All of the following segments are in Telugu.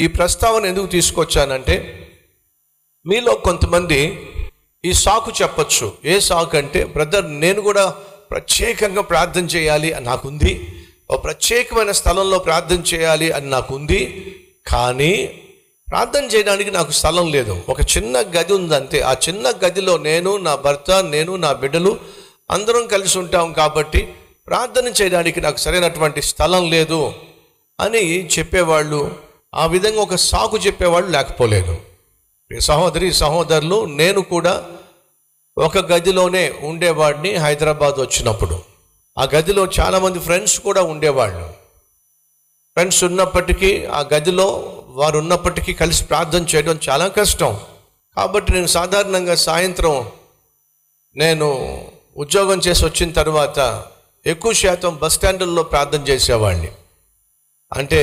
ఈ ప్రస్తావన ఎందుకు తీసుకొచ్చానంటే, మీలో కొంతమంది ఈ సాకు చెప్పచ్చు. ఏ సాకు అంటే, బ్రదర్ నేను కూడా ప్రత్యేకంగా ప్రార్థన చేయాలి అని నాకుంది, ఒక ప్రత్యేకమైన స్థలంలో ప్రార్థన చేయాలి అని నాకుంది, కానీ ప్రార్థన చేయడానికి నాకు స్థలం లేదు. ఒక చిన్న గది ఉందంతే. ఆ చిన్న గదిలో నేను, నా భర్త, నేను, నా బిడ్డలు అందరం కలిసి ఉంటాం కాబట్టి ప్రార్థన చేయడానికి నాకు సరైనటువంటి స్థలం లేదు అని చెప్పేవాళ్ళు, ఆ విధంగా ఒక సాకు చెప్పేవాళ్ళు లేకపోలేదు. సహోదరి సహోదరులు, నేను కూడా ఒక గదిలోనే ఉండేవాడిని. హైదరాబాద్ వచ్చినప్పుడు ఆ గదిలో చాలామంది ఫ్రెండ్స్ కూడా ఉండేవాళ్ళు. ఫ్రెండ్స్ ఉన్నప్పటికీ, ఆ గదిలో వారు ఉన్నప్పటికీ కలిసి ప్రార్థన చేయడం చాలా కష్టం. కాబట్టి నేను సాధారణంగా సాయంత్రం నేను ఉద్యోగం చేసి వచ్చిన తర్వాత ఎక్కువ శాతం బస్ స్టాండుల్లో ప్రార్థన చేసేవాడిని. అంటే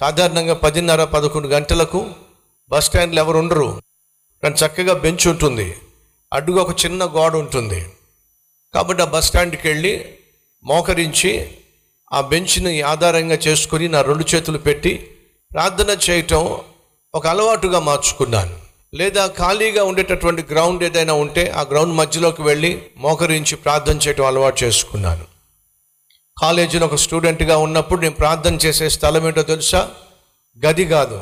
సాధారణంగా 10:30-11 గంటలకు బస్ స్టాండ్లో ఎవరు ఉండరు, కానీ చక్కగా బెంచ్ ఉంటుంది, అడ్డుగా ఒక చిన్న గోడ ఉంటుంది. కాబట్టి ఆ బస్ స్టాండ్కి వెళ్ళి మోకరించి ఆ బెంచ్ని ఆధారంగా చేసుకుని నా 2 చేతులు పెట్టి ప్రార్థన చేయటం ఒక అలవాటుగా మార్చుకున్నాను. లేదా ఖాళీగా ఉండేటటువంటి గ్రౌండ్ ఏదైనా ఉంటే ఆ గ్రౌండ్ మధ్యలోకి వెళ్ళి మోకరించి ప్రార్థన చేయటం అలవాటు చేసుకున్నాను. కాలేజీలో ఒక స్టూడెంట్గా ఉన్నప్పుడు నేను ప్రార్థన చేసే స్థలం ఏంటో తెలుసా? గది కాదు,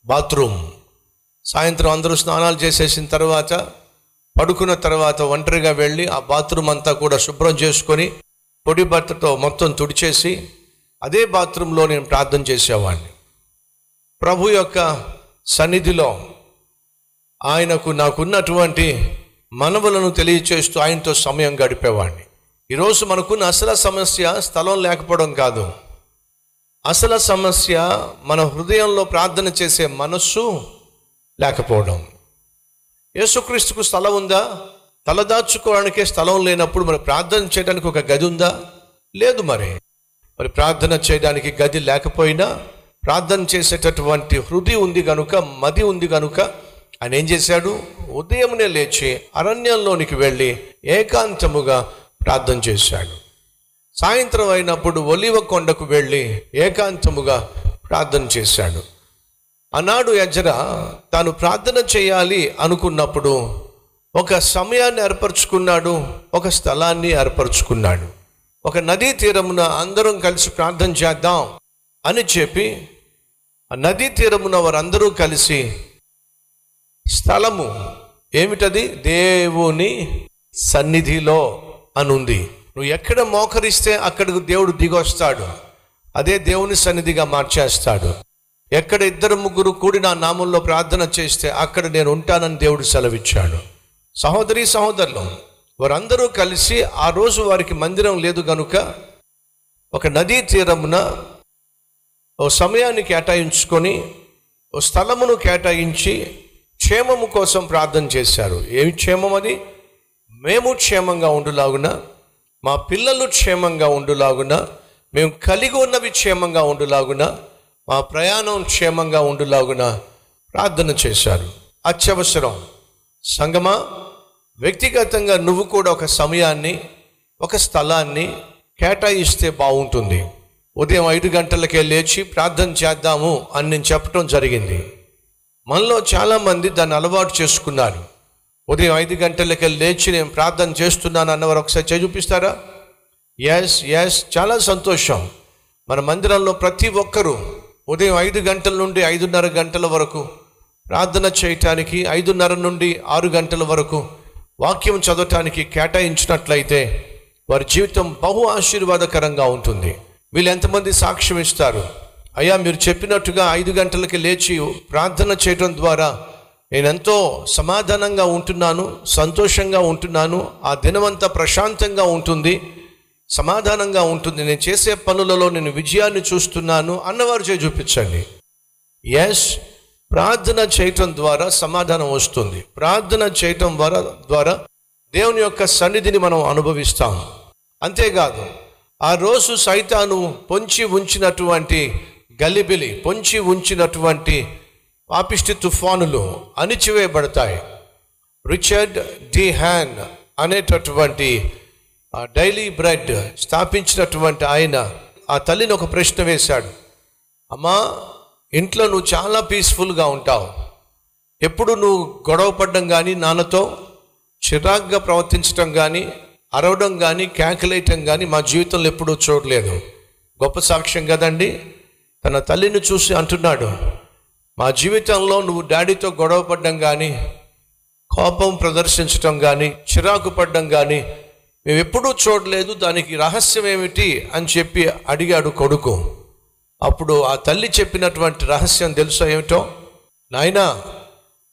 బాత్రూమ్. సాయంత్రం అందరూ స్నానాలు చేసేసిన తర్వాత, పడుకున్న తర్వాత ఒంటరిగా వెళ్ళి ఆ బాత్రూమ్ అంతా కూడా శుభ్రం చేసుకొని పొడి బట్టతో మొత్తం తుడిచేసి అదే బాత్రూంలో నేను ప్రార్థన చేసేవాడిని. ప్రభు యొక్క సన్నిధిలో ఆయనకు నాకున్నటువంటి మనవులను తెలియచేస్తూ ఆయనతో సమయం గడిపేవాడిని. ఈరోజు మనకున్న అసలు సమస్య స్థలం లేకపోవడం కాదు. అసలు సమస్య మన హృదయంలో ప్రార్థన చేసే మనస్సు లేకపోవడం. యేసుక్రీస్తుకు స్థలం ఉందా? తలదాచుకోవడానికే స్థలం లేనప్పుడు మరి ప్రార్థన చేయడానికి ఒక గది ఉందా? లేదు. మరి ప్రార్థన చేయడానికి గది లేకపోయినా ప్రార్థన చేసేటటువంటి హృదయం ఉంది కనుక, మది ఉంది కనుక ఆయన ఏం చేశాడు? ఉదయమునే లేచి అరణ్యంలోనికి వెళ్ళి ఏకాంతముగా ప్రార్థన చేశాడు. సాయంత్రం అయినప్పుడు ఒలీవ కొండకు వెళ్ళి ఏకాంతముగా ప్రార్థన చేశాడు. ఆనాడు ఎజ్రా తాను ప్రార్థన చేయాలి అనుకున్నప్పుడు ఒక సమయాన్ని ఏర్పరచుకున్నాడు, ఒక స్థలాన్ని ఏర్పరచుకున్నాడు. ఒక నదీ తీరమున అందరం కలిసి ప్రార్థన చేద్దాం అని చెప్పి ఆ నదీ తీరమున వారందరూ కలిసి, స్థలము ఏమిటది? దేవుని సన్నిధిలో అనుంది. నువ్వు ఎక్కడ మోకరిస్తే అక్కడికి దేవుడు దిగొస్తాడు, అదే దేవుని సన్నిధిగా మార్చేస్తాడు. ఎక్కడ 2-3 కూడి నా నామంలో ప్రార్థన చేస్తే అక్కడ నేను ఉంటానని దేవుడు సెలవిచ్చాడు. సహోదరి సహోదరులు, వారందరూ కలిసి ఆ రోజు వారికి మందిరం లేదు కనుక ఒక నదీ తీరమున ఓ సమయాన్ని కేటాయించుకొని ఓ స్థలమును కేటాయించి క్షేమము కోసం ప్రార్థన చేశారు. ఏమి క్షేమం అది? మేము క్షేమంగా ఉండులాగున, మా పిల్లలు క్షేమంగా ఉండులాగున, మేము కలిగి ఉన్నవి క్షేమంగా ఉండులాగున, మా ప్రయాణం క్షేమంగా ఉండులాగున ప్రార్థన చేశారు. అత్యవసరం. సంగమా, వ్యక్తిగతంగా నువ్వు కూడా ఒక సమయాన్ని, ఒక స్థలాన్ని కేటాయిస్తే బాగుంటుంది. ఉదయం 5 గంటలకే లేచి ప్రార్థన చేద్దాము అని నేను చెప్పడం జరిగింది. మనలో చాలామంది దాన్ని అలవాటు చేసుకున్నారు. ఉదయం 5 గంటలకే లేచి నేను ప్రార్థన చేస్తున్నాను అన్నవారు ఒకసారి చేయి చూపిస్తారా? ఎస్, చాలా సంతోషం. మన మందిరంలో ప్రతి ఒక్కరూ ఉదయం 5 గంటల నుండి 5:30 గంటల వరకు ప్రార్థన చేయటానికి, 5:30 నుండి 6 గంటల వరకు వాక్యం చదవటానికి కేటాయించినట్లయితే వారి జీవితం బహు ఆశీర్వాదకరంగా ఉంటుంది. వీళ్ళు ఎంతమంది సాక్ష్యం ఇస్తారు? అయ్యా, మీరు చెప్పినట్టుగా 5 గంటలకి లేచి ప్రార్థన చేయడం ద్వారా నేను ఎంతో సమాధానంగా ఉంటున్నాను, సంతోషంగా ఉంటున్నాను, ఆ దినమంతా ప్రశాంతంగా ఉంటుంది, సమాధానంగా ఉంటుంది, నేను చేసే పనులలో నేను విజయాన్ని చూస్తున్నాను అన్నవారు చేయి చూపించండి. ఎస్, ప్రార్థన చేయటం ద్వారా సమాధానం వస్తుంది. ప్రార్థన చేయటం ద్వారా దేవుని యొక్క సన్నిధిని మనం అనుభవిస్తాం. అంతేకాదు, ఆ రోజు సైతాను పొంచి ఉంచినటువంటి గలిబిలి, పొంచి ఉంచినటువంటి పాపిష్టి తుఫానులు అణిచివేయబడతాయి. రిచర్డ్ డి హ్యాన్ అనేటటువంటి డైలీ బ్రెడ్ స్థాపించినటువంటి ఆయన ఆ తల్లిని ఒక ప్రశ్న వేశాడు. అమ్మా, ఇంట్లో నువ్వు చాలా పీస్ఫుల్గా ఉంటావు. ఎప్పుడు నువ్వు గొడవ పడడం కానీ, నాన్నతో చిరాగ్గా ప్రవర్తించడం కానీ, అరవడం కానీ, కేకలేయటం కానీ మా జీవితంలో ఎప్పుడూ చూడలేదు. గొప్ప సాక్ష్యం కదండి. తన తల్లిని చూసి అంటున్నాడు, మా జీవితంలో నువ్వు డాడీతో గొడవ పడడం కానీ, కోపం ప్రదర్శించటం కానీ, చిరాకు పడడం కానీ మేము ఎప్పుడూ చూడలేదు. దానికి రహస్యం ఏమిటి అని చెప్పి అడిగాడు కొడుకు. అప్పుడు ఆ తల్లి చెప్పినటువంటి రహస్యం తెలుసా ఏమిటో? నాయనా,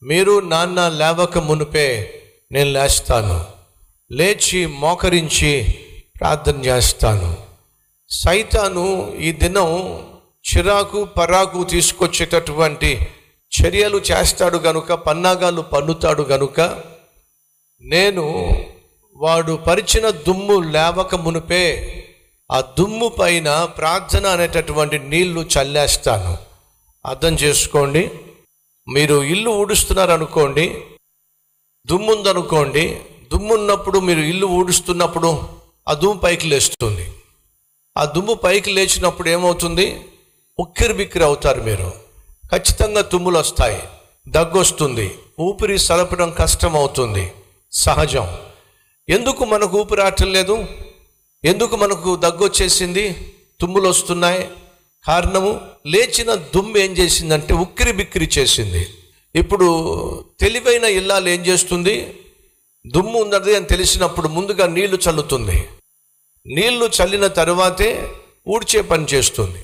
మీరు నాన్న లేవక మునిపే నేను లేస్తాను, లేచి మోకరించి ప్రార్థన చేస్తాను. సైతాను ఈ దినం చిరాకు పరాకు తీసుకొచ్చేటటువంటి చర్యలు చేస్తాడు గనుక, పన్నాగాలు పన్నుతాడు గనుక, నేను వాడు పరిచిన దుమ్ము లేవక మునిపే ఆ దుమ్ము పైన ప్రార్థన అనేటటువంటి నీళ్లు చల్లేస్తాను. అర్థం చేసుకోండి. మీరు ఇల్లు ఊడుస్తున్నారు అనుకోండి, దుమ్ముందనుకోండి, దుమ్మున్నప్పుడు మీరు ఇల్లు ఊడుస్తున్నప్పుడు ఆ దుమ్ము పైకి లేస్తుంది. ఆ దుమ్ము పైకి లేచినప్పుడు ఏమవుతుంది? ఉక్కిరి బిక్కిరి అవుతారు మీరు. ఖచ్చితంగా తుమ్ములు వస్తాయి, దగ్గు వస్తుంది, ఊపిరి సలపడం కష్టం అవుతుంది, సహజం. ఎందుకు మనకు ఊపిరి ఆటం లేదు? ఎందుకు మనకు దగ్గు వచ్చేసింది, తుమ్ములు వస్తున్నాయి? కారణము, లేచిన దుమ్ము ఏం చేసిందంటే ఉక్కిరి బిక్కిరి చేసింది. ఇప్పుడు తెలివైన ఇల్లాలు ఏం చేస్తుంది? దుమ్ము ఉన్నది అని తెలిసినప్పుడు ముందుగా నీళ్లు చల్లుతుంది. నీళ్లు చల్లిన తరువాతే ఊడ్చే పని చేస్తుంది.